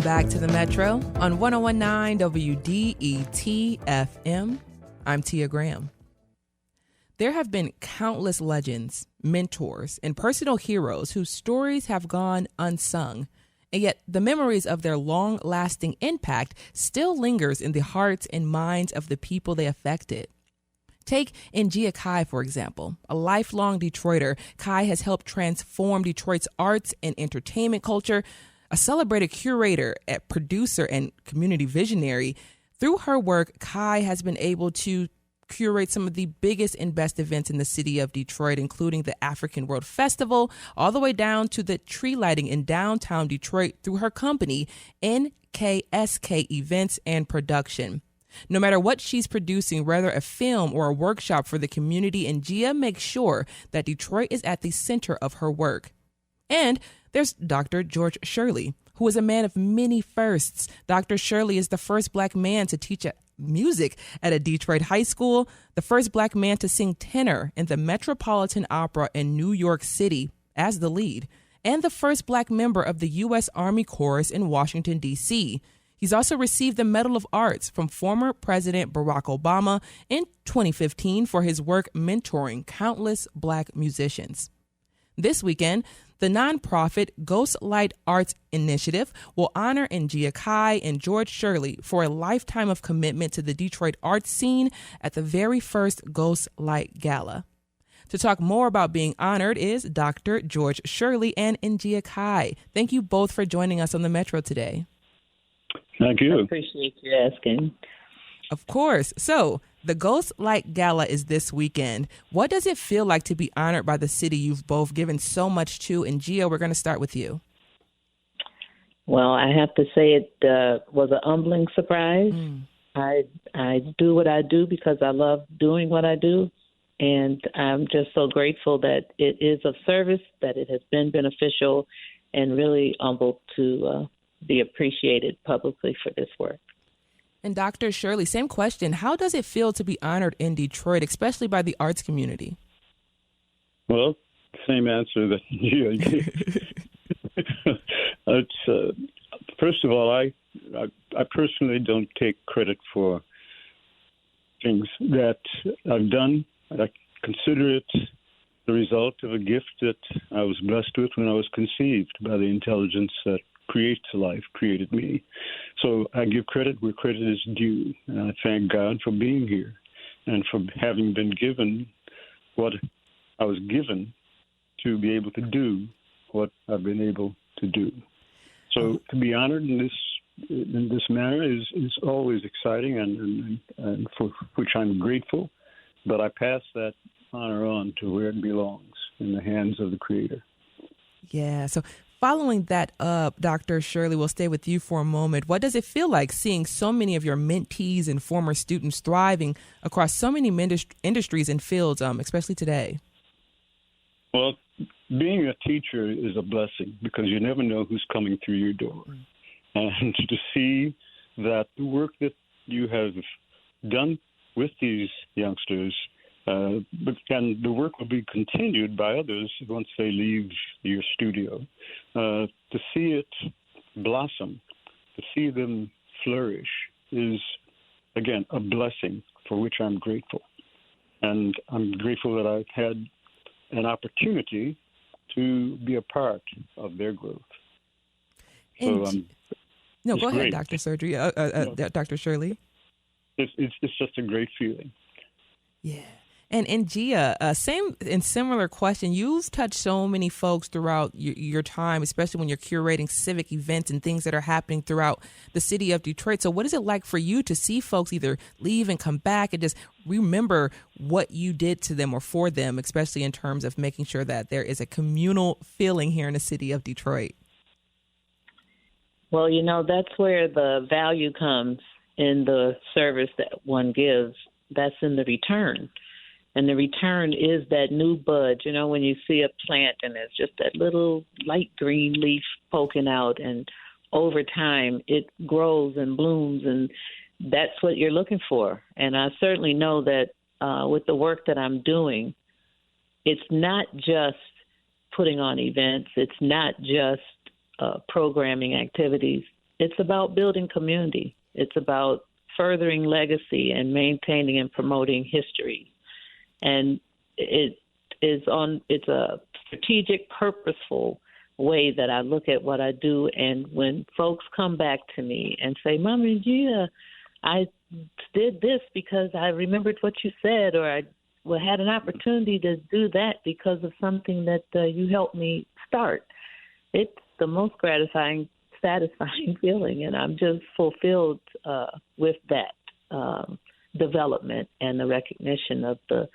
back to the Metro on 1019 WDET FM. I'm Tia Graham. There have been countless legends, mentors, and personal heroes whose stories have gone unsung, and yet the memories of their long-lasting impact still lingers in the hearts and minds of the people they affected. Take Ingia Kai, for example. A lifelong Detroiter, Kai has helped transform Detroit's arts and entertainment culture. A celebrated curator, a producer, and community visionary, through her work, Kai has been able to curate some of the biggest and best events in the city of Detroit, including the African World Festival, all the way down to the tree lighting in downtown Detroit through her company, NKSK Events and Production. No matter what she's producing, whether a film or a workshop for the community, Ingia makes sure that Detroit is at the center of her work. And there's Dr. George Shirley, who is a man of many firsts. Dr. Shirley is the first Black man to teach music at a Detroit high school, the first Black man to sing tenor in the Metropolitan Opera in New York City as the lead, and the first Black member of the U.S. Army Chorus in Washington, D.C. He's also received the Medal of Arts from former President Barack Obama in 2015 for his work mentoring countless Black musicians. This weekend, the nonprofit Ghost Light Arts Initiative will honor Ingia Kai and George Shirley for a lifetime of commitment to the Detroit arts scene at the very first Ghost Light Gala. To talk more about being honored is Dr. George Shirley and Ingia Kai. Thank you both for joining us on the Metro today. Thank you. I appreciate you asking. Of course. So, the Ghost Light Gala is this weekend. What does it feel like to be honored by the city you've both given so much to? And Gio, we're going to start with you. Well, I have to say it was a humbling surprise. I do what I do because I love doing what I do. And I'm just so grateful that it is of service, that it has been beneficial, and really humbled to be appreciated publicly for this work. And Dr. Shirley, same question. How does it feel to be honored in Detroit, especially by the arts community? Well, same answer that you gave. First of all, I personally don't take credit for things that I've done. I consider it the result of a gift that I was blessed with when I was conceived by the intelligence that creates life, created me. So I give credit where credit is due. And I thank God for being here and for having been given what I was given to be able to do what I've been able to do. So to be honored in this manner is always exciting and for which I'm grateful. But I pass that honor on to where it belongs, in the hands of the Creator. Yeah. So following that up, Dr. Shirley, we'll stay with you for a moment. What does it feel like seeing so many of your mentees and former students thriving across so many industries and fields, especially today? Well, being a teacher is a blessing because you never know who's coming through your door. And to see that the work that you have done with these youngsters, and the work will be continued by others once they leave your studio. To see it blossom, to see them flourish is, again, a blessing for which I'm grateful. And I'm grateful that I've had an opportunity to be a part of their growth. So, no, go ahead, great. Dr. Shirley. It's just a great feeling. Yeah. And Gia, same and similar question. You've touched so many folks throughout your time, especially when you're curating civic events and things that are happening throughout the city of Detroit. So what is it like for you to see folks either leave and come back and just remember what you did to them or for them, especially in terms of making sure that there is a communal feeling here in the city of Detroit? Well, that's where the value comes in the service that one gives. That's in the return. And the return is that new bud, when you see a plant and there's just that little light green leaf poking out, and over time it grows and blooms, and that's what you're looking for. And I certainly know that with the work that I'm doing, it's not just putting on events. It's not just programming activities. it's about building community. It's about furthering legacy and maintaining and promoting history. And it's a strategic, purposeful way that I look at what I do. And when folks come back to me and say, Mama Gia, I did this because I remembered what you said, or I had an opportunity to do that because of something that you helped me start. It's the most gratifying, satisfying feeling, and I'm just fulfilled with that development and the recognition of the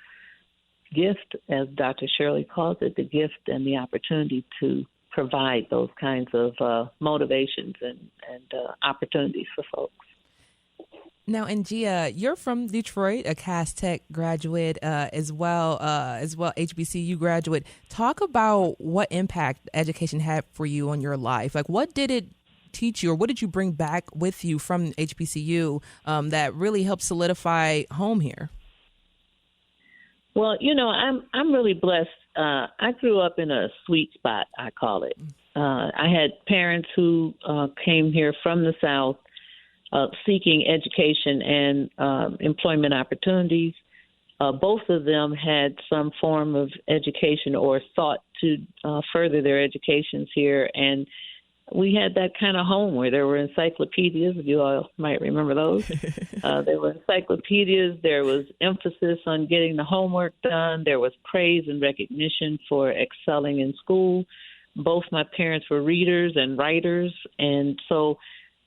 gift, as Dr. Shirley calls it, the gift and the opportunity to provide those kinds of motivations and opportunities for folks. Now, and Gia, you're from Detroit, a Cass Tech graduate as well, HBCU graduate. Talk about what impact education had for you on your life. Like, what did it teach you, or what did you bring back with you from HBCU that really helped solidify home here? Well, I'm really blessed. I grew up in a sweet spot, I call it. I had parents who came here from the South seeking education and employment opportunities. Both of them had some form of education or thought to further their educations here. And we had that kind of home where there were encyclopedias. You all might remember those. There were encyclopedias. There was emphasis on getting the homework done. There was praise and recognition for excelling in school. Both my parents were readers and writers, and so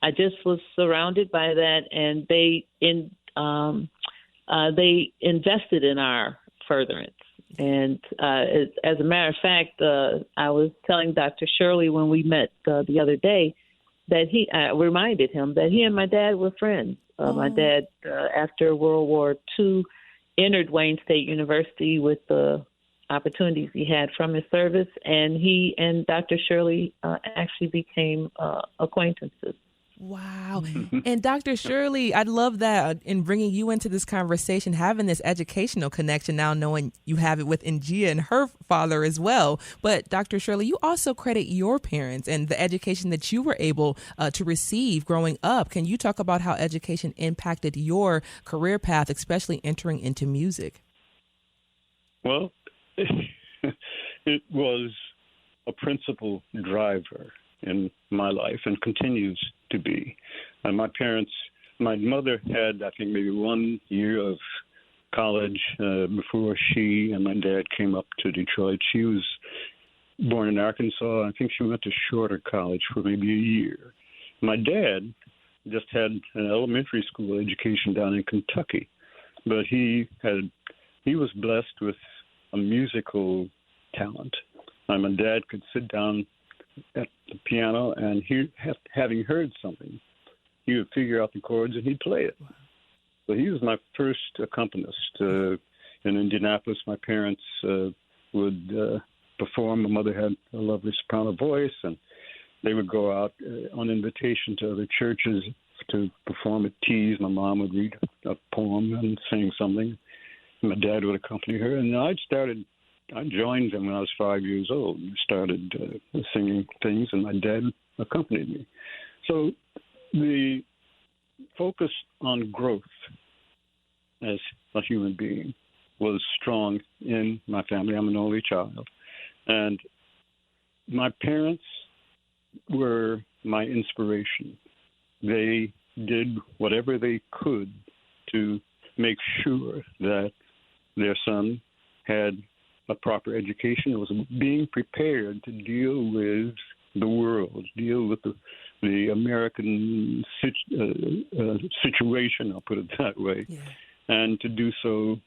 I just was surrounded by that, and they invested in our furtherance. And as a matter of fact, I was telling Dr. Shirley when we met the other day that I reminded him that he and my dad were friends. My dad, after World War II, entered Wayne State University with the opportunities he had from his service, and he and Dr. Shirley actually became acquaintances. Wow. And Dr. Shirley, I love that in bringing you into this conversation, having this educational connection now, knowing you have it with Gia and her father as well. But Dr. Shirley, you also credit your parents and the education that you were able to receive growing up. Can you talk about how education impacted your career path, especially entering into music? Well, it was a principal driver in my life and continues to be. And my mother had, I think, maybe 1 year of college before she and my dad came up to Detroit. She was born in Arkansas. I think she went to shorter college for maybe a year. My dad just had an elementary school education down in Kentucky, but he was blessed with a musical talent. My dad could sit down at the piano, and having heard something, he would figure out the chords and he'd play it. So he was my first accompanist. In Indianapolis, my parents would perform. My mother had a lovely soprano voice, and they would go out on invitation to other churches to perform at teas. My mom would read a poem and sing something. My dad would accompany her, and I joined them when I was 5 years old and started singing things, and my dad accompanied me. So the focus on growth as a human being was strong in my family. I'm an only child. And my parents were my inspiration. They did whatever they could to make sure that their son had a proper education, was being prepared to deal with the world, deal with the American situation, I'll put it that way, and to do so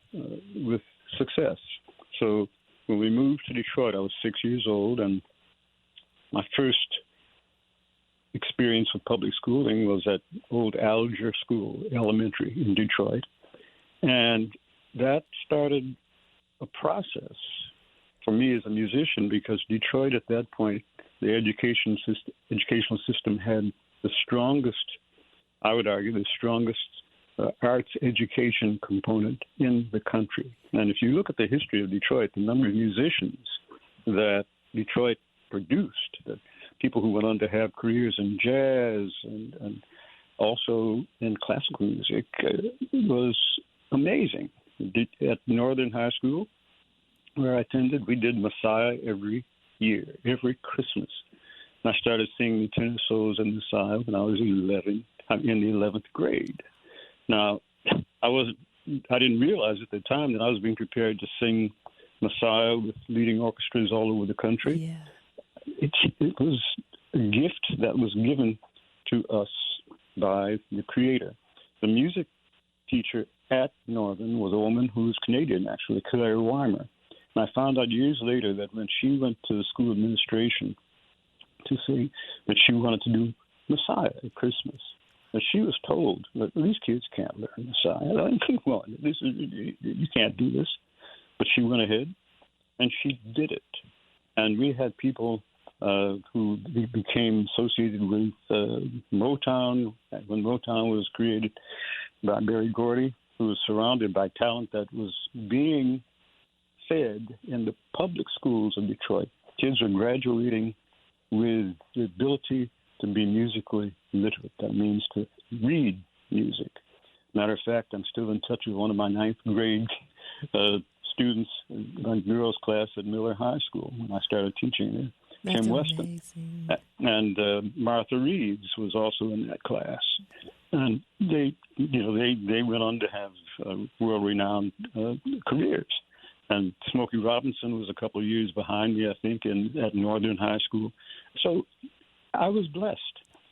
with success. So when we moved to Detroit, I was 6 years old, and my first experience with public schooling was at Old Alger School Elementary in Detroit. And that started a process for me as a musician, because Detroit at that point, the educational system had the strongest, I would argue, the strongest arts education component in the country. And if you look at the history of Detroit, the number of musicians that Detroit produced, that people who went on to have careers in jazz and also in classical music. It was amazing. At Northern High School, where I attended, we did Messiah every year, every Christmas. And I started singing the tenor solos in Messiah when I was 11. I'm in the 11th grade. Now, I didn't realize at the time that I was being prepared to sing Messiah with leading orchestras all over the country. Yeah. It was a gift that was given to us by the Creator. The music teacher at Northern was a woman who was Canadian, actually, Claire Weimer. And I found out years later that when she went to the school administration to say that she wanted to do Messiah at Christmas, that she was told that these kids can't learn Messiah. Come on, you can't do this. But she went ahead and she did it. And we had people who became associated with Motown, when Motown was created by Berry Gordy, who was surrounded by talent that was being fed in the public schools of Detroit. Kids are graduating with the ability to be musically literate. That means to read music. Matter of fact, I'm still in touch with one of my ninth grade students in my girls' class at Miller High School when I started teaching there. That's Kim Weston. And Martha Reeves was also in that class. And they went on to have world-renowned careers. And Smokey Robinson was a couple of years behind me, I think, at Northern High School. So I was blessed.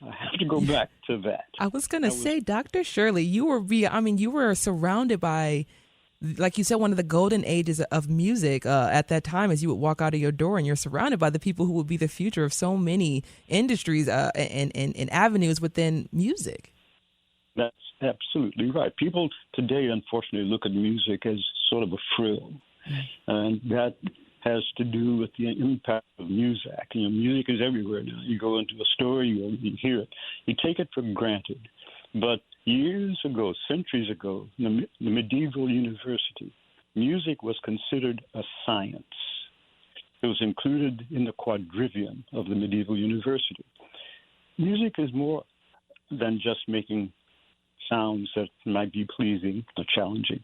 I have to go back to that. I was going to say, Dr. Shirley, you were surrounded by, like you said, one of the golden ages of music at that time, as you would walk out of your door and you're surrounded by the people who would be the future of so many industries and avenues within music. That's absolutely right. People today, unfortunately, look at music as sort of a frill. And that has to do with the impact of music. Music is everywhere now. You go into a store, you hear it. You take it for granted. But years ago, centuries ago, in the medieval university, music was considered a science. It was included in the quadrivium of the medieval university. Music is more than just making sounds that might be pleasing or challenging.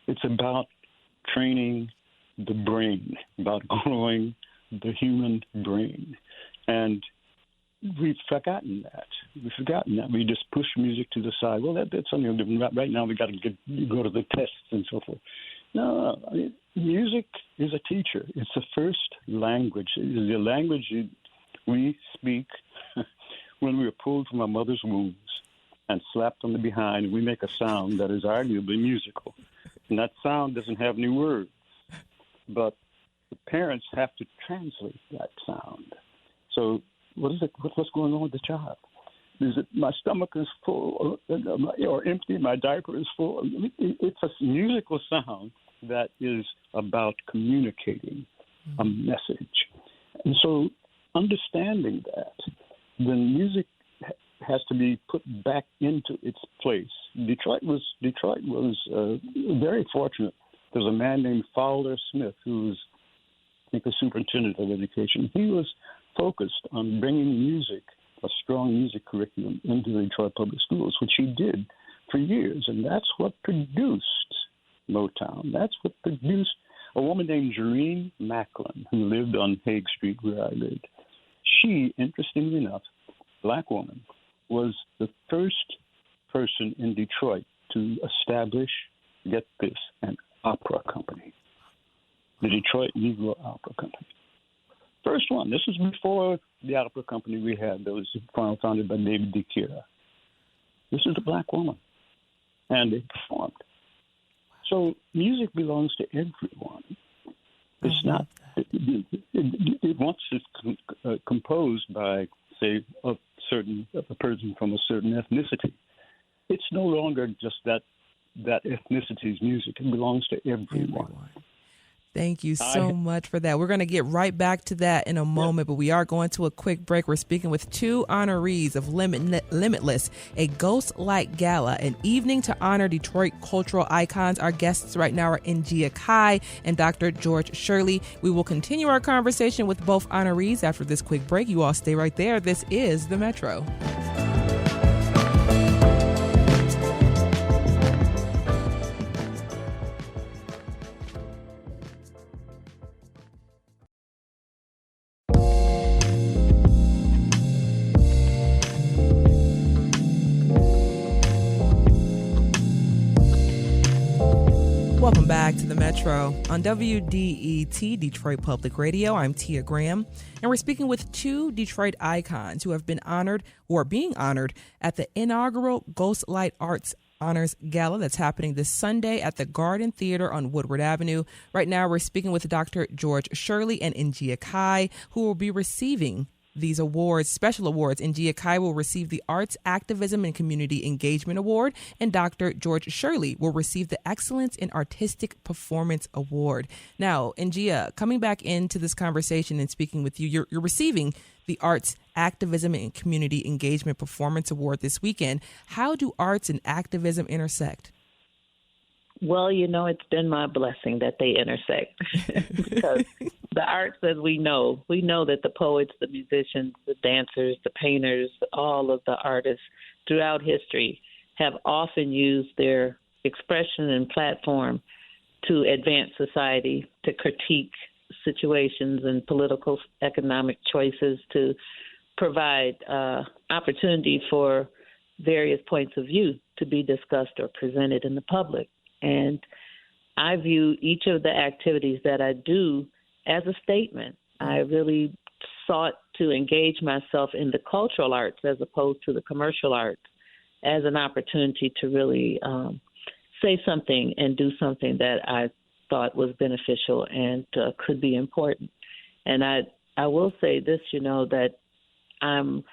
It's about training the brain, about growing the human brain. And we've forgotten that. We just push music to the side. Well, that's something different. Right now we got to go to the tests and so forth. No, music is a teacher. It's the first language. It is the language we speak when we were pulled from our mother's wombs and slapped on the behind, and we make a sound that is arguably musical. And that sound doesn't have any words, but the parents have to translate that sound. So what is it? What's going on with the child? Is it my stomach is full or empty? My diaper is full. It's a musical sound that is about communicating a message. And so understanding that, then music has to be put back into its place. Detroit was very fortunate. There's a man named Fowler Smith who was, I think, the superintendent of education. He was focused on bringing music, a strong music curriculum, into the Detroit public schools, which he did for years. And that's what produced Motown. That's what produced a woman named Jareen Macklin, who lived on Hague Street where I lived. She, interestingly enough, black woman, was the first person in Detroit to establish, get this, an opera company, the Detroit Negro Opera Company. First one. This was before the opera company we had that was founded by David DeKira. This is a black woman, and they performed. So music belongs to everyone. It's not. Once it's composed by, say, a person from a certain ethnicity, it's no longer just that ethnicity's music. It belongs to everyone. Thank you so much for that. We're going to get right back to that in a moment, but we are going to a quick break. We're speaking with two honorees of Limitless, a Ghost Light Gala, an evening to honor Detroit cultural icons. Our guests right now are Njia Kai and Dr. George Shirley. We will continue our conversation with both honorees after this quick break. You all stay right there. This is The Metro. Welcome back to the Metro on WDET, Detroit Public Radio. I'm Tia Graham, and we're speaking with two Detroit icons who have been honored or are being honored at the inaugural Ghost Light Arts Honors Gala that's happening this Sunday at the Garden Theater on Woodward Avenue. Right now, we're speaking with Dr. George Shirley and Njia Kai, who will be receiving these awards, special awards. Njia Kai will receive the Arts Activism and Community Engagement Award, and Dr. George Shirley will receive the Excellence in Artistic Performance Award. Now, Njia, coming back into this conversation and speaking with you, you're receiving the Arts Activism and Community Engagement Performance Award this weekend. How do arts and activism intersect? Well, it's been my blessing that they intersect because the arts, as we know that the poets, the musicians, the dancers, the painters, all of the artists throughout history have often used their expression and platform to advance society, to critique situations and political, economic choices, to provide opportunity for various points of view to be discussed or presented in the public. And I view each of the activities that I do as a statement. I really sought to engage myself in the cultural arts as opposed to the commercial arts as an opportunity to really say something and do something that I thought was beneficial and could be important. And I will say this, that I'm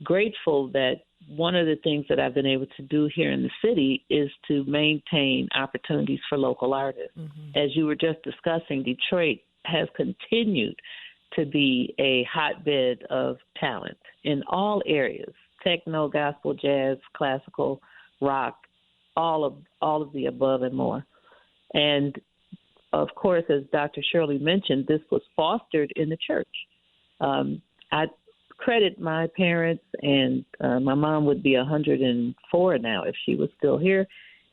grateful that one of the things that I've been able to do here in the city is to maintain opportunities for local artists. Mm-hmm. As you were just discussing, Detroit has continued to be a hotbed of talent in all areas: techno, gospel, jazz, classical, rock, all of the above and more. And of course, as Dr. Shirley mentioned, this was fostered in the church. I credit my parents, and my mom would be 104 now if she was still here.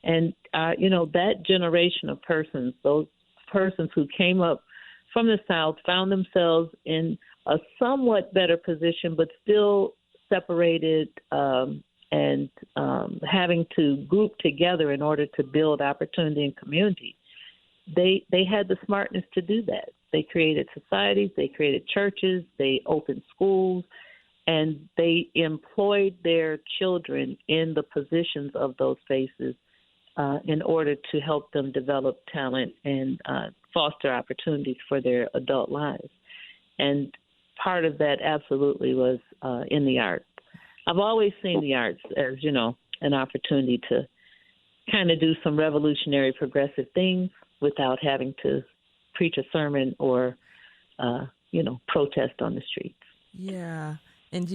And, that generation of persons, those persons who came up from the South, found themselves in a somewhat better position, but still separated and having to group together in order to build opportunity and community. They had the smartness to do that. They created societies, they created churches, they opened schools, and they employed their children in the positions of those spaces in order to help them develop talent and foster opportunities for their adult lives. And part of that absolutely was in the arts. I've always seen the arts as, an opportunity to kind of do some revolutionary, progressive things without having to preach a sermon or, protest on the streets. Yeah. And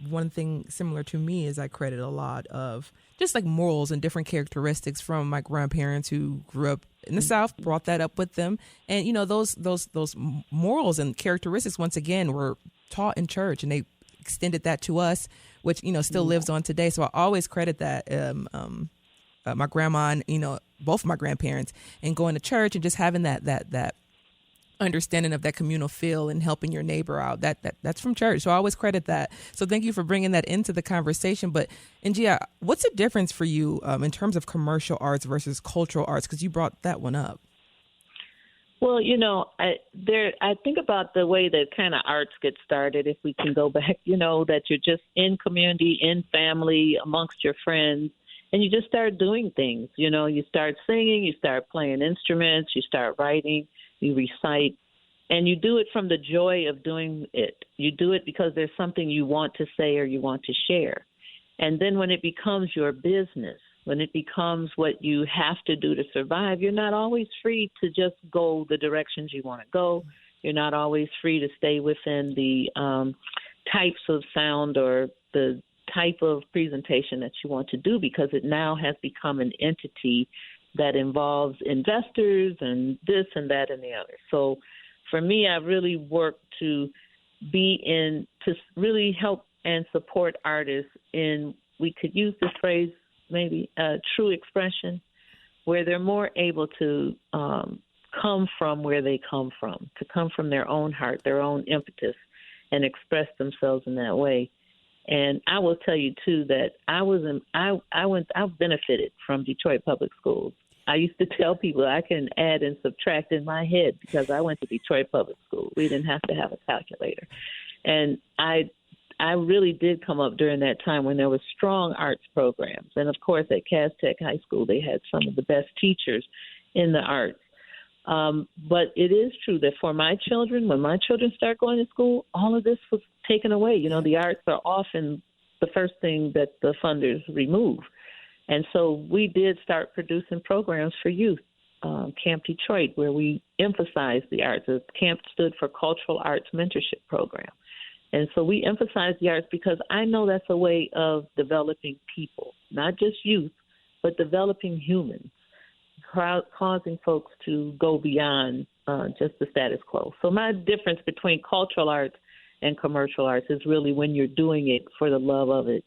one thing similar to me is I credit a lot of just like morals and different characteristics from my grandparents who grew up in the South, brought that up with them. And, those morals and characteristics, once again, were taught in church, and they extended that to us, which, still lives on today. So I always credit that. My grandma and, both of my grandparents, and going to church and just having that understanding of that communal feel and helping your neighbor out. That's from church. So I always credit that. So thank you for bringing that into the conversation. But Njia, what's the difference for you in terms of commercial arts versus cultural arts? Because you brought that one up. Well, I think about the way that kind of arts get started. If we can go back, that you're just in community, in family, amongst your friends. And you just start doing things, you start singing, you start playing instruments, you start writing, you recite, and you do it from the joy of doing it. You do it because there's something you want to say or you want to share. And then when it becomes your business, when it becomes what you have to do to survive, you're not always free to just go the directions you want to go. You're not always free to stay within the types of sound or the type of presentation that you want to do, because it now has become an entity that involves investors and this and that and the other. So for me, I really work to really help and support artists in, we could use this phrase maybe, true expression, where they're more able to come from where they come from, to come from their own heart, their own impetus, and express themselves in that way. And I will tell you too that I've benefited from Detroit Public Schools. I used to tell people I can add and subtract in my head because I went to Detroit Public School. We didn't have to have a calculator. And I really did come up during that time when there were strong arts programs. And, of course, at Cass Tech High School, they had some of the best teachers in the arts. But it is true that for my children, when my children start going to school, all of this was taken away. You know, the arts are often the first thing that the funders remove. And so we did start producing programs for youth, Camp Detroit, where we emphasized the arts. CAMP stood for Cultural Arts Mentorship Program. And so we emphasize the arts because I know that's a way of developing people, not just youth, but developing humans, causing folks to go beyond just the status quo. So my difference between cultural arts and commercial arts is really when you're doing it for the love of it.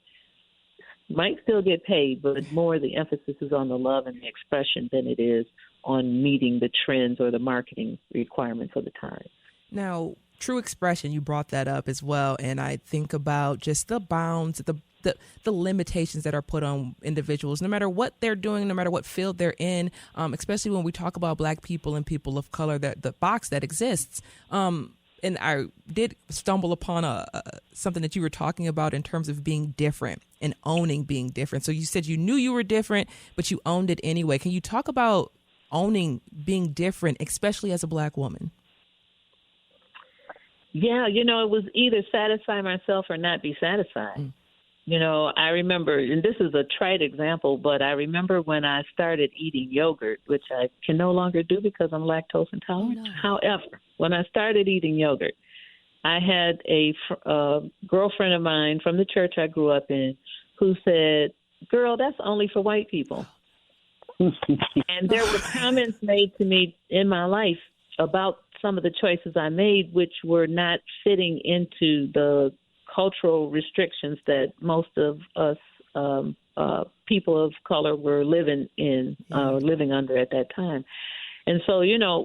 Might still get paid, but more the emphasis is on the love and the expression than it is on meeting the trends or the marketing requirements of the time. Now, true expression, you brought that up as well, and I think about just the bounds, the limitations that are put on individuals, no matter what they're doing, no matter what field they're in, especially when we talk about Black people and people of color, that the box that exists. And I did stumble upon something that you were talking about in terms of being different and owning being different. So you said you knew you were different, but you owned it anyway. Can you talk about owning being different, especially as a Black woman? Yeah, it was either satisfy myself or not be satisfied. I remember, and this is a trite example, but I remember when I started eating yogurt, which I can no longer do because I'm lactose intolerant. No. However, when I started eating yogurt, I had a girlfriend of mine from the church I grew up in who said, "Girl, that's only for white people." And there were comments made to me in my life about some of the choices I made, which were not fitting into the cultural restrictions that most of us people of color were living under at that time. And so,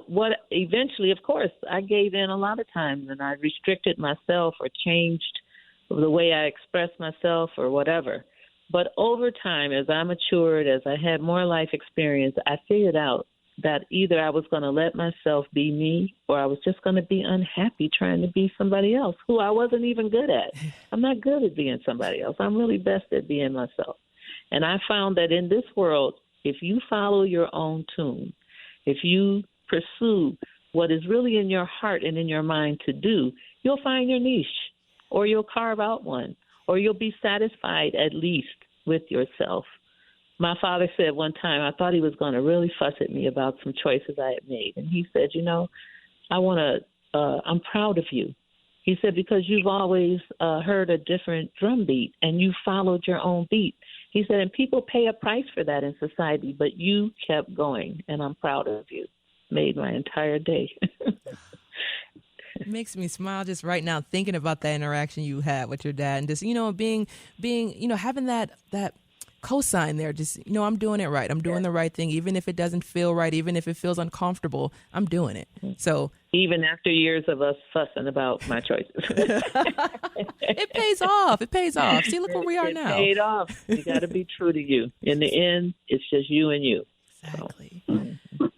what eventually, of course, I gave in a lot of times and I restricted myself or changed the way I expressed myself or whatever. But over time, as I matured, as I had more life experience, I figured out that either I was going to let myself be me or I was just going to be unhappy trying to be somebody else who I wasn't even good at. I'm not good at being somebody else. I'm really best at being myself. And I found that in this world, if you follow your own tune, if you pursue what is really in your heart and in your mind to do, you'll find your niche, or you'll carve out one, or you'll be satisfied at least with yourself. My father said one time, I thought he was going to really fuss at me about some choices I had made. And he said, I'm proud of you. He said, because you've always heard a different drum beat and you followed your own beat. He said, and people pay a price for that in society, but you kept going, and I'm proud of you. Made my entire day. It makes me smile just right now thinking about that interaction you had with your dad and just, being, having that cosign there, just, I'm doing it right. I'm doing the right thing, even if it doesn't feel right, even if it feels uncomfortable, I'm doing it. So even after years of us fussing about my choices. It pays off. It pays off. See, look where we are now. It paid off. You got to be true to you. In the end, it's just you and you. Exactly. So.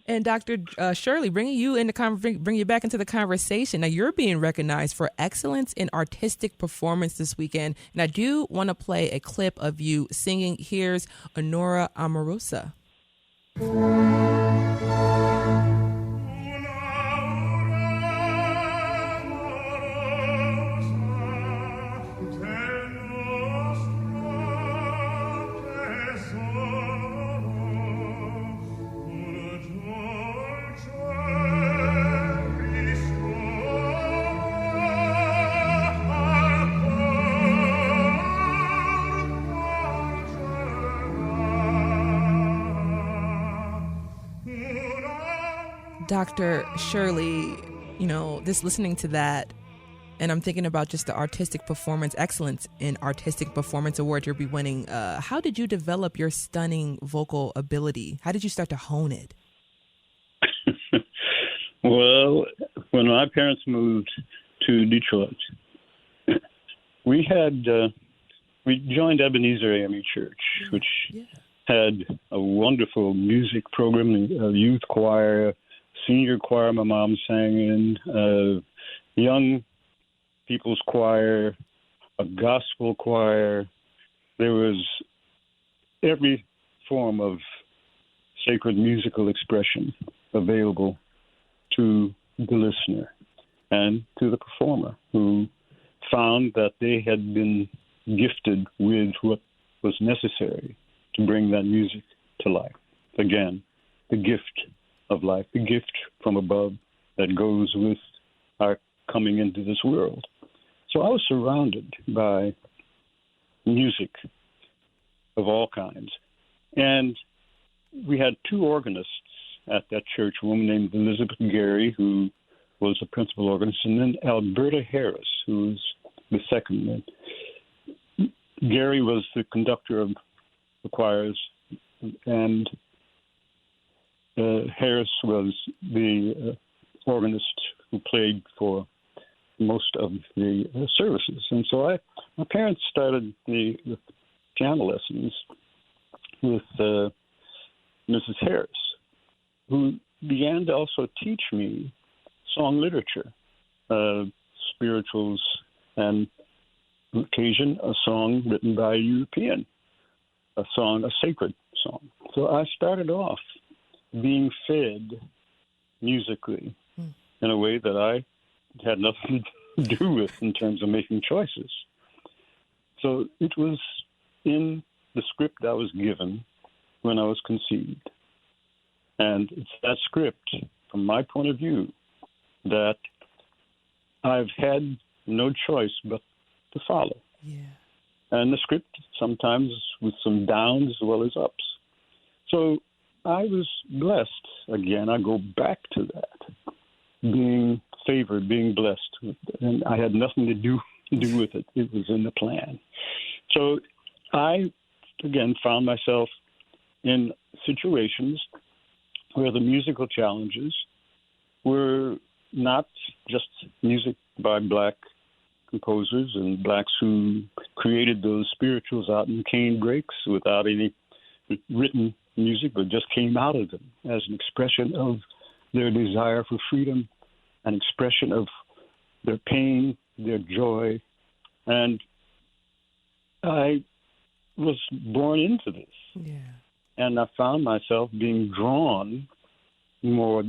And Dr. Shirley, bring you back into the conversation. Now, you're being recognized for excellence in artistic performance this weekend, and I do want to play a clip of you singing. Here's Honora Amorosa. Dr. Shirley, just listening to that, and I'm thinking about just the Artistic Performance Excellence in Artistic Performance Award you'll be winning. How did you develop your stunning vocal ability? How did you start to hone it? Well, when my parents moved to Detroit, we joined Ebenezer AME Church, which had a wonderful music program, a youth choir, senior choir my mom sang in, young people's choir, a gospel choir. There was every form of sacred musical expression available to the listener and to the performer, who found that they had been gifted with what was necessary to bring that music to life. Again, the gift of life, the gift from above that goes with our coming into this world. So I was surrounded by music of all kinds. And we had two organists at that church, a woman named Elizabeth Gary, who was the principal organist, and then Alberta Harris, who was the second. Gary was the conductor of the choirs, and Harris was the organist who played for most of the services. And so my parents started the piano lessons with Mrs. Harris, who began to also teach me song literature, spirituals, and on occasion a song written by a European, a sacred song. So I started off being fed musically in a way that I had nothing to do with in terms of making choices. So it was in the script I was given when I was conceived. And it's that script, from my point of view, that I've had no choice but to follow. Yeah. And the script sometimes with some downs as well as ups. So I was blessed. Again, I go back to that, being favored, being blessed. And I had nothing to do with it. It was in the plan. So I, again, found myself in situations where the musical challenges were not just music by black composers and blacks who created those spirituals out in cane breaks without any written music, but just came out of them as an expression of their desire for freedom, an expression of their pain, their joy. And I was born into this. Yeah. And I found myself being drawn more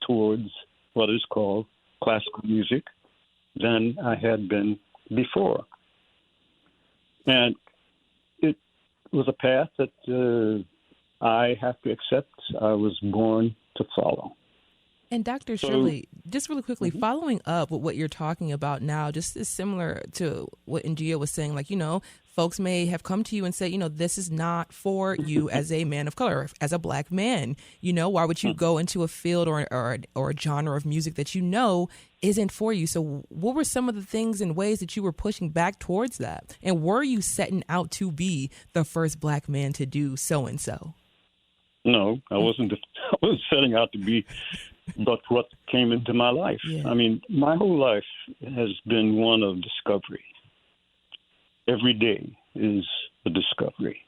towards what is called classical music than I had been before. And it was a path that I have to accept I was born to follow. And Dr. Shirley, just really quickly, following up with what you're talking about now, just is similar to what Ngia was saying, like, folks may have come to you and said, this is not for you as a man of color, as a black man. Why would you go into a field or a genre of music that isn't for you? So what were some of the things and ways that you were pushing back towards that? And were you setting out to be the first black man to do so-and-so? No, I wasn't. I was setting out to be, but what came into my life. Yeah. I mean, my whole life has been one of discovery. Every day is a discovery.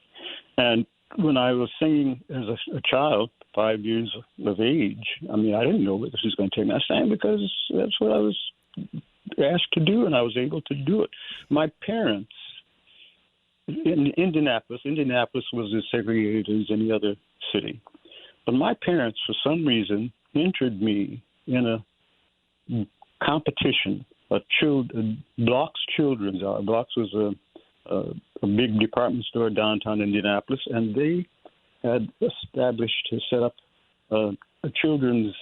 And when I was singing as a child, 5 years of age, I didn't know where this was going to take me. I sang because that's what I was asked to do, and I was able to do it. My parents, in Indianapolis was as segregated as any other city. But my parents, for some reason, entered me in a competition, Block's Children's Hour. Block's was a big department store downtown Indianapolis, and they had set up a children's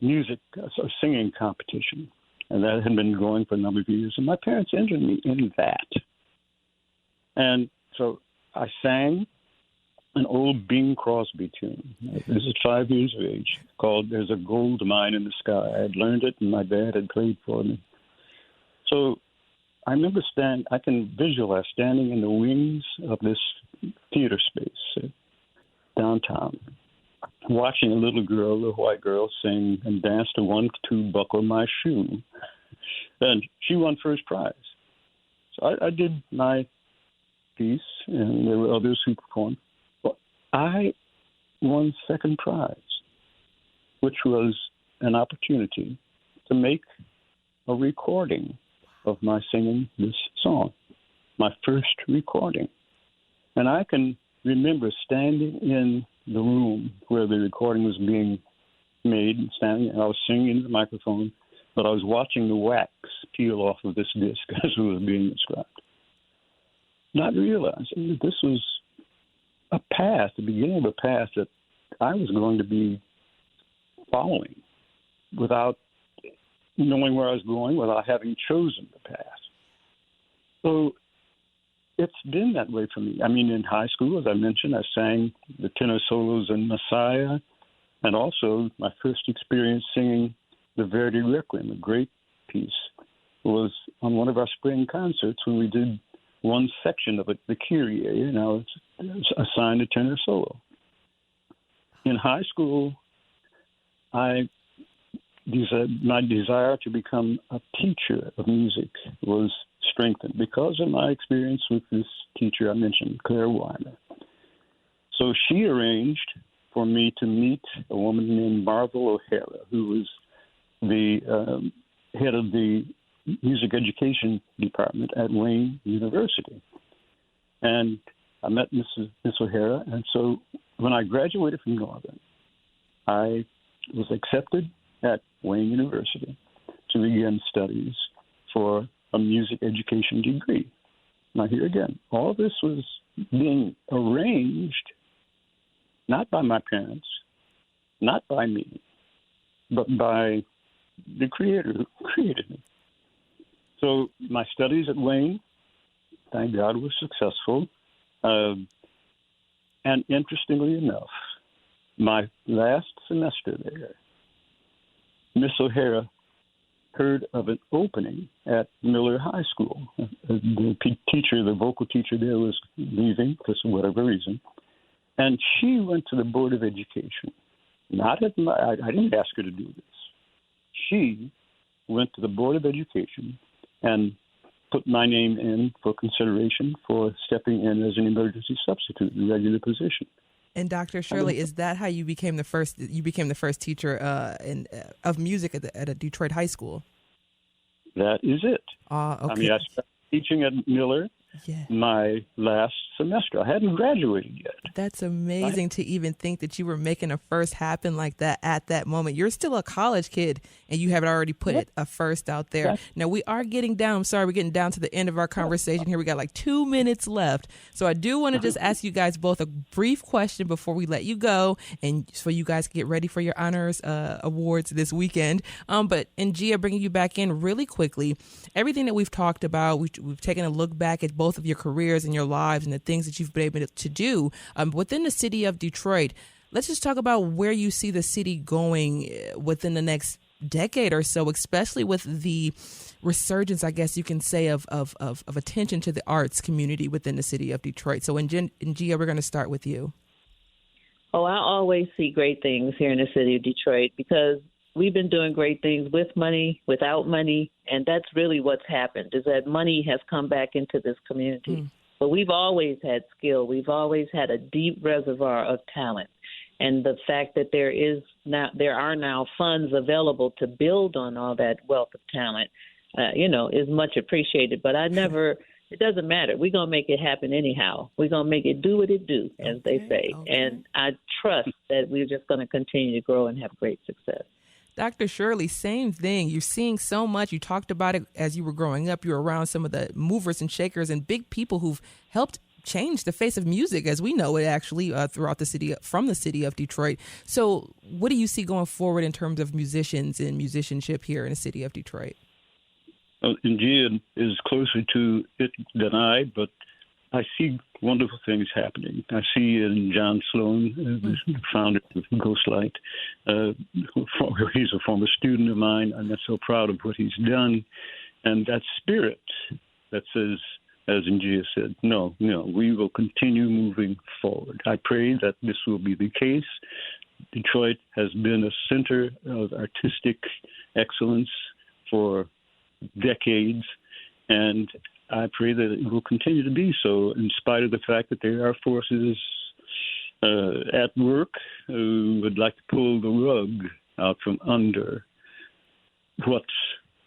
music, singing competition. And that had been going for a number of years. And my parents entered me in that. And so I sang an old Bing Crosby tune. This is 5 years of age, called There's a Gold Mine in the Sky. I had learned it, and my dad had played for me. So I remember I can visualize standing in the wings of this theater space downtown, watching a little white girl, sing and dance to 1, 2, Buckle My Shoe. And she won first prize. So I did my piece, and there were others who performed. But I won second prize, which was an opportunity to make a recording of my singing this song, my first recording. And I can remember standing in the room where the recording was being made, and I was singing into the microphone, but I was watching the wax peel off of this disc as it was being described. Not realizing that this was a path, the beginning of a path that I was going to be following without knowing where I was going, without having chosen the path. So it's been that way for me. I mean, in high school, as I mentioned, I sang the tenor solos in Messiah, and also my first experience singing the Verdi Requiem, a great piece, was on one of our spring concerts when we did one section of it, the Kyrie, and I was assigned a tenor solo. In high school, my desire to become a teacher of music was strengthened because of my experience with this teacher I mentioned, Claire Weimer. So she arranged for me to meet a woman named Marvel O'Hara, who was the head of the music education department at Wayne University. And I met Miss O'Hara, and so when I graduated from Northern, I was accepted at Wayne University to begin studies for a music education degree. Now, here again, all this was being arranged not by my parents, not by me, but by the Creator who created me. So my studies at Wayne, thank God, were successful. And interestingly enough, my last semester there, Miss O'Hara heard of an opening at Miller High School. The vocal teacher there was leaving for whatever reason. And she went to the Board of Education. I didn't ask her to do this. She went to the Board of Education and put my name in for consideration for stepping in as an emergency substitute in a regular position. And Dr. Shirley, is that how you became the first? You became the first teacher of music at a Detroit high school. That is it. Okay. I mean, I started teaching at Miller my last semester. I hadn't graduated yet. That's amazing to even think that you were making a first happen like that at that moment. You're still a college kid, and you have already put a first out there. Now, we are getting down. I'm sorry, we're getting down to the end of our conversation here. We got like 2 minutes left. So I do want to just ask you guys both a brief question before we let you go, and so you guys can get ready for your honors awards this weekend. And Gia, bringing you back in really quickly, everything that we've talked about, we've taken a look back at both of your careers and your lives and the things that you've been able to do within the city of Detroit. Let's just talk about where you see the city going within the next decade or so, especially with the resurgence, I guess you can say, of attention to the arts community within the city of Detroit. So in Gia, we're going to start with you. Oh, I always see great things here in the city of Detroit because we've been doing great things with money, without money, and that's really what's happened, is that money has come back into this community. But we've always had skill. We've always had a deep reservoir of talent. And the fact that there are now funds available to build on all that wealth of talent, is much appreciated. But it doesn't matter. We're going to make it happen anyhow. We're going to make it do what it do, as they say. Okay. And I trust that we're just going to continue to grow and have great success. Dr. Shirley, same thing. You're seeing so much. You talked about it as you were growing up. You were around some of the movers and shakers and big people who've helped change the face of music as we know it actually throughout the city, from the city of Detroit. So what do you see going forward in terms of musicians and musicianship here in the city of Detroit? Gia is closer to it than I, but I see wonderful things happening. I see in John Sloan, the founder of Ghostlight. He's a former student of mine. I'm so proud of what he's done. And that spirit that says, as Ngia said, no, we will continue moving forward. I pray that this will be the case. Detroit has been a center of artistic excellence for decades, and I pray that it will continue to be so, in spite of the fact that there are forces at work who would like to pull the rug out from under what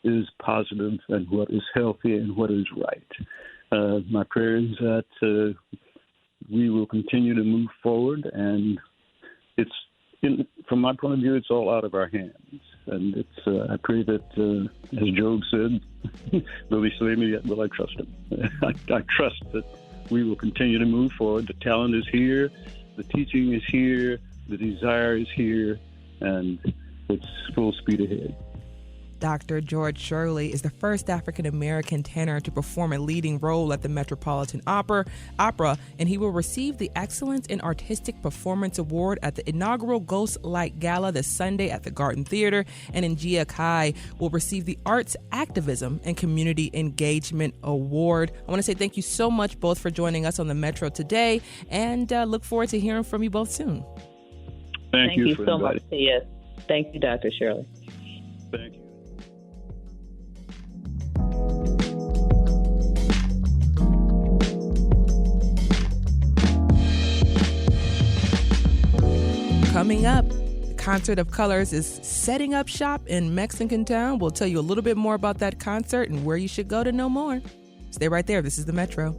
is positive and what is healthy and what is right. My prayer is that we will continue to move forward, and from my point of view, it's all out of our hands. And I pray that, as Job said, though he slay me, yet will I trust him. I trust that we will continue to move forward. The talent is here, the teaching is here, the desire is here, and it's full speed ahead. Dr. George Shirley is the first African-American tenor to perform a leading role at the Metropolitan Opera, and he will receive the Excellence in Artistic Performance Award at the inaugural Ghostlight Gala this Sunday at the Garden Theater, and Ngia Kai will receive the Arts Activism and Community Engagement Award. I want to say thank you so much both for joining us on the Metro today, and look forward to hearing from you both soon. Thank you so much, Tia. Thank you, Dr. Shirley. Thank you. Coming up, the Concert of Colors is setting up shop in Mexican Town. We'll tell you a little bit more about that concert and where you should go to know more. Stay right there. This is the Metro.